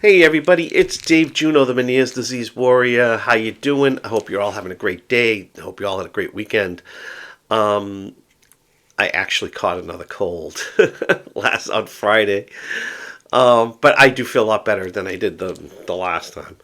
Hey everybody, it's Dave Juno, the Meniere's Disease Warrior. How you doing? I hope you're all having a great day. I hope you all had a great weekend. Um, I actually caught another cold last on Friday, but I do feel a lot better than I did the last time,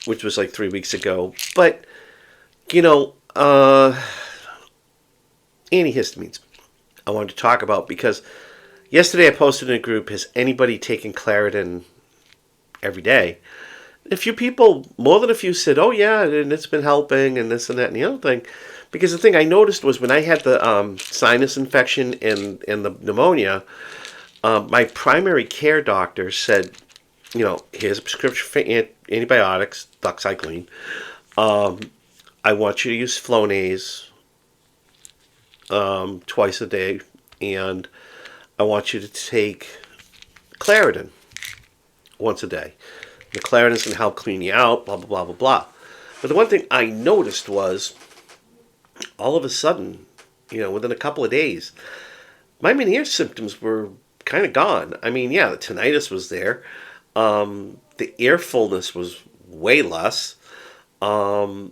which was like 3 weeks ago. But you know, antihistamines. I wanted to talk about because yesterday I posted in a group: Has anybody taken Claritin every day? A few people, more than a few, said, "Oh yeah, and it's been helping, and this and that and the other thing." Because the thing I noticed was when I had the sinus infection and the pneumonia, my primary care doctor said, "Here's a prescription for antibiotics, doxycycline. I want you to use Flonase twice a day, and I want you to take Claritin once a day. The Claritin's going to help clean you out, blah, blah, blah, blah, blah." But the one thing I noticed was all of a sudden, within a couple of days, my Meniere symptoms were kind of gone. I mean, yeah, the tinnitus was there. The ear fullness was way less. I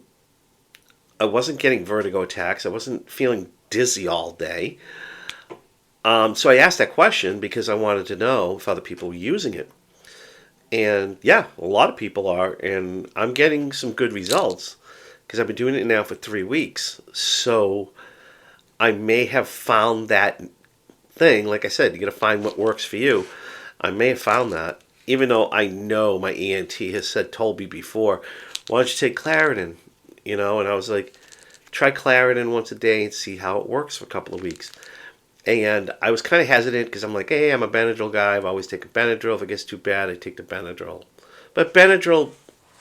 wasn't getting vertigo attacks. I wasn't feeling dizzy all day. So I asked that question because I wanted to know if other people were using it. And yeah, a lot of people are, and I'm getting some good results because I've been doing it now for 3 weeks. So I may have found that thing. Like I said, you got to find what works for you. I may have found that, even though I know my ENT has told me before, "Why don't you take Claritin?" And I was like, try Claritin once a day and see how it works for a couple of weeks. And I was kind of hesitant because I'm like, hey, I'm a Benadryl guy. I've always taken Benadryl. If it gets too bad, I take the Benadryl. But Benadryl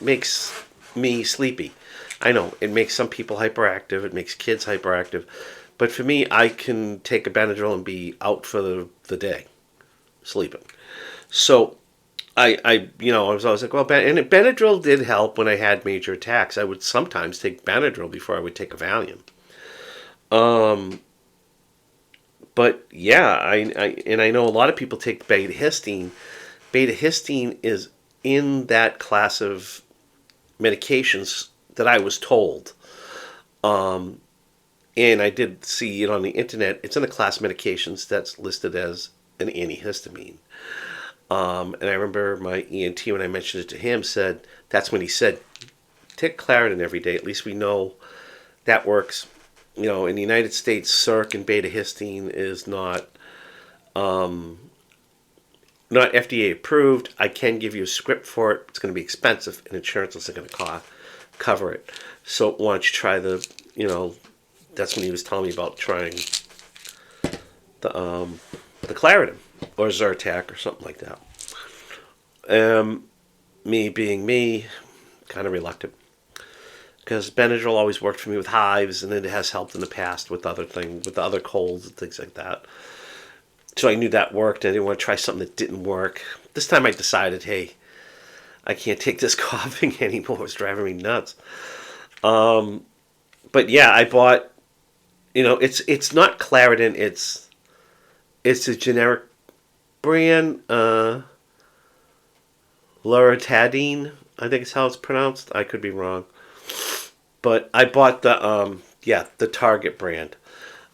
makes me sleepy. I know, it makes some people hyperactive. It makes kids hyperactive. But for me, I can take a Benadryl and be out for the day, sleeping. So I was always like, well, and Benadryl did help when I had major attacks. I would sometimes take Benadryl before I would take a Valium. But yeah, I know a lot of people take beta histine. Beta histine is in that class of medications that I was told. And I did see it on the internet. It's in the class of medications that's listed as an antihistamine. And I remember my ENT, when I mentioned it to him, that's when he said, take Claritin every day. At least we know that works. In the United States, Circ and beta histine is not FDA approved. I can give you a script for it. It's going to be expensive, and insurance isn't going to cover it. So why don't you try that's when he was telling me about trying the Claritin or Zyrtec or something like that. Me being me, kind of reluctant. Because Benadryl always worked for me with hives, and it has helped in the past with with the other colds and things like that. So I knew that worked. I didn't want to try something that didn't work. This time I decided, hey, I can't take this coughing anymore. It's driving me nuts. But yeah, I bought. It's not Claritin. It's a generic brand. Loratadine, I think is how it's pronounced. I could be wrong. But I bought the Target brand,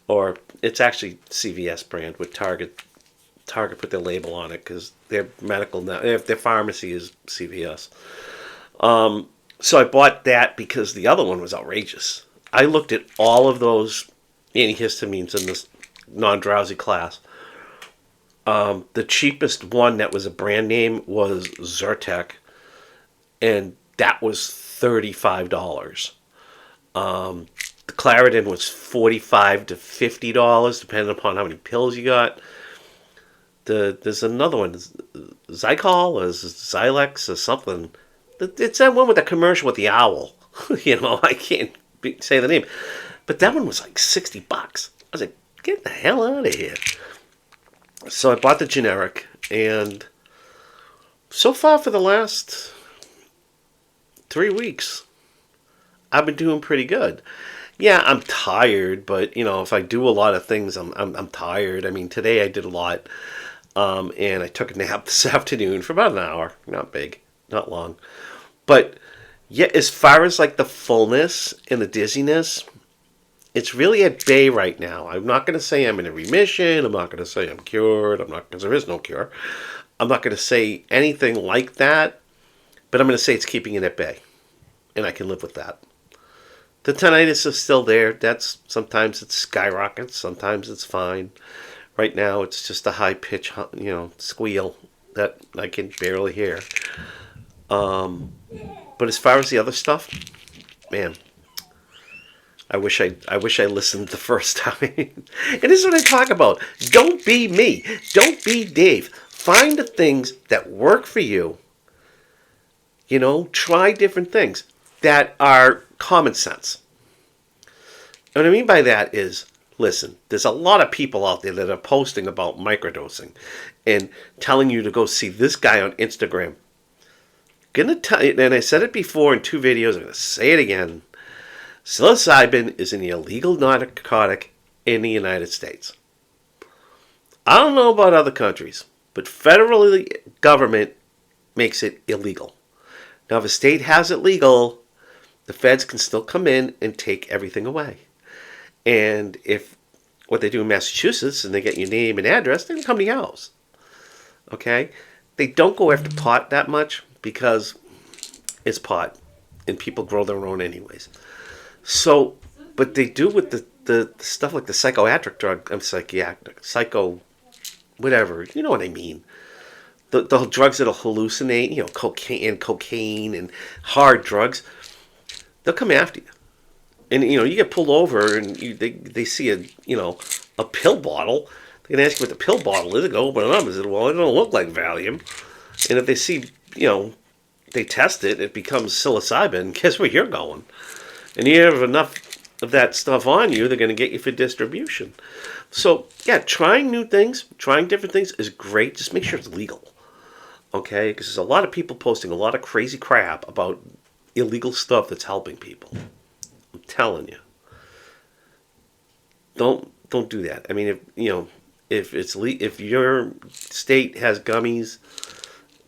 or it's actually CVS brand with Target. Target put their label on it because their their pharmacy is CVS. So I bought that because the other one was outrageous. I looked at all of those antihistamines in this non-drowsy class. The cheapest one that was a brand name was Zyrtec, and that was $35. The Claritin was $45 to $50, depending upon how many pills you got. There's another one, Zycol or Zylex or something. It's that one with the commercial with the owl. I can't say the name, but that one was like $60. I was like, get the hell out of here. So I bought the generic, and so far for the last 3 weeks, I've been doing pretty good. Yeah, I'm tired, but if I do a lot of things, I'm tired. I mean, today I did a lot. And I took a nap this afternoon for about an hour. Not big, not long. But yeah, as far as like the fullness and the dizziness, it's really at bay right now. I'm not going to say I'm in a remission. I'm not going to say I'm cured. I'm not, because there is no cure. I'm not going to say anything like that, but I'm going to say it's keeping it at bay, and I can live with that. The tinnitus is still there. That's sometimes it skyrockets, sometimes it's fine. Right now, it's just a high pitch, squeal that I can barely hear. But as far as the other stuff, man, I wish I listened the first time. And this is what I talk about. Don't be me. Don't be Dave. Find the things that work for you. Try different things that are common sense. And what I mean by that is, listen, there's a lot of people out there that are posting about microdosing and telling you to go see this guy on Instagram. Gonna tell you, and I said it before in 2 videos, I'm gonna say it again. Psilocybin is an illegal narcotic in the United States. I don't know about other countries, but federally government makes it illegal. Now, if a state has it legal, the feds can still come in and take everything away. And if what they do in Massachusetts and they get your name and address, they can come to your house. Okay? They don't go after pot that much because it's pot and people grow their own anyways. So, but they do with the stuff like the psychiatric drug, psycho, whatever, you know what I mean. The drugs that'll hallucinate, cocaine and hard drugs, they'll come after you. And, you get pulled over and they see a pill bottle. They can ask you what the pill bottle is. They go open it up and say, well, it don't look like Valium. And if they see, they test it, it becomes psilocybin. Guess where you're going? And you have enough of that stuff on you, they're going to get you for distribution. So, yeah, trying new things, trying different things is great. Just make sure it's legal. Okay? Because there's a lot of people posting a lot of crazy crap about illegal stuff that's helping people. I'm telling you. Don't do that. I mean, if your state has gummies,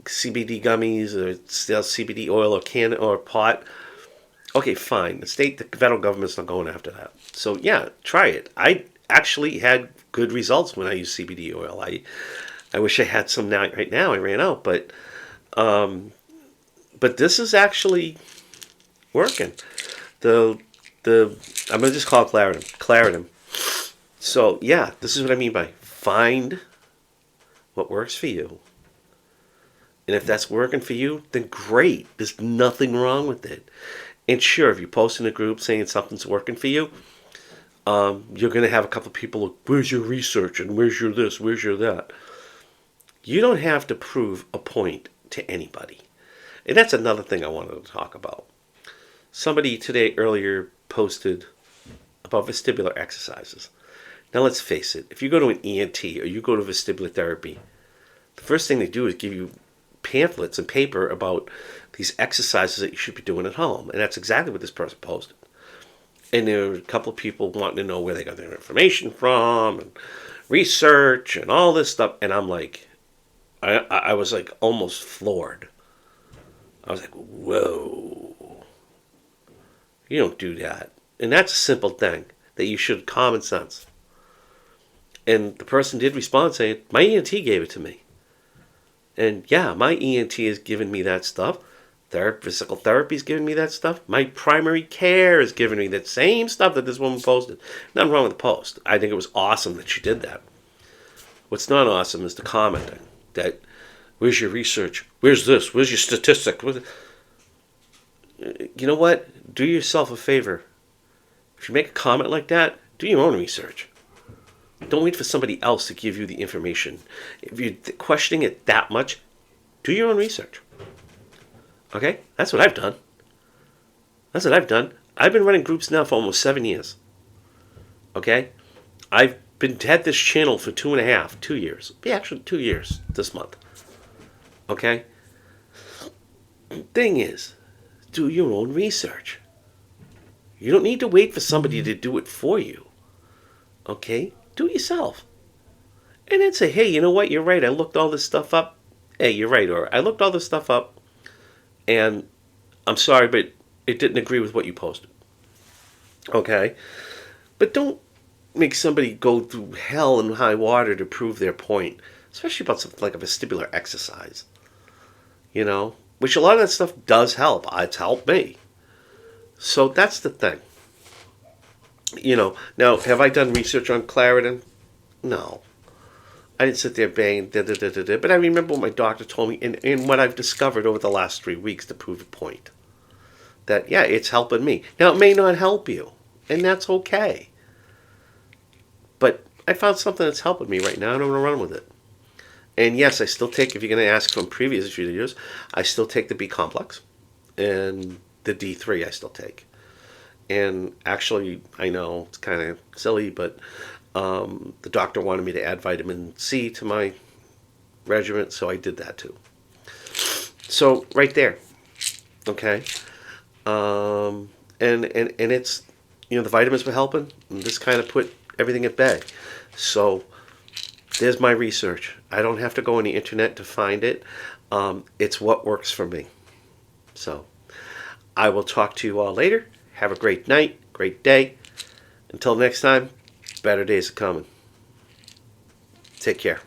CBD gummies, or CBD oil or pot, okay, fine. The federal government's not going after that. So yeah, try it. I actually had good results when I used CBD oil. I wish I had some right now. I ran out, but this is actually working. I'm gonna just call it Claritin. So yeah, this is what I mean by find what works for you. And if that's working for you, then great. There's nothing wrong with it. And sure, if you post in a group saying something's working for you, you're going to have a couple of people look, where's your research and where's your this, where's your that. You don't have to prove a point to anybody. And that's another thing I wanted to talk about. Somebody today earlier posted about vestibular exercises. Now let's face it, if you go to an ENT or you go to vestibular therapy, the first thing they do is give you pamphlets and paper about these exercises that you should be doing at home. And that's exactly what this person posted. And there were a couple of people wanting to know where they got their information from and research and all this stuff. And I'm like, I was like almost floored. I was like, whoa. You don't do that. And that's a simple thing that you should common sense. And the person did respond saying, my ENT gave it to me. And yeah, my ENT has given me that stuff. Physical therapy is giving me that stuff. My primary care is giving me that same stuff that this woman posted. Nothing wrong with the post. I think it was awesome that she did that. What's not awesome is the commenting. That, where's your research? Where's this? Where's your statistic? You know what? Do yourself a favor. If you make a comment like that, do your own research. Don't wait for somebody else to give you the information. If you're questioning it that much, do your own research. Okay? That's what I've done. I've been running groups now for almost 7 years. Okay? I've had this channel for 2 years. Yeah, actually 2 years this month. Okay? Thing is, do your own research. You don't need to wait for somebody to do it for you. Okay? Do it yourself. and then say, hey, you know what? You're right. I looked all this stuff up. Hey, you're right. Or I looked all this stuff up, and I'm sorry, but it didn't agree with what you posted. Okay? But don't make somebody go through hell and high water to prove their point, especially about something like a vestibular exercise. You know? Which a lot of that stuff does help. It's helped me. So that's the thing. You know, now, have I done research on Claritin? No. I didn't sit there banging, da da da da da. But I remember what my doctor told me and what I've discovered over the last 3 weeks to prove a point. That, yeah, it's helping me. Now, it may not help you, and that's okay. But I found something that's helping me right now, and I'm going to run with it. And yes, I still take, if you're going to ask from previous videos, I still take the B complex. And the D3 I still take. And actually, I know it's kind of silly, but the doctor wanted me to add vitamin C to my regimen, so I did that too. So right there, okay, and it's, you know, the vitamins were helping, and this kind of put everything at bay. So there's my research. I don't have to go on the internet to find it. It's what works for me. So I will talk to you all later. Have a great night, great day. Until next time, better days are coming. Take care.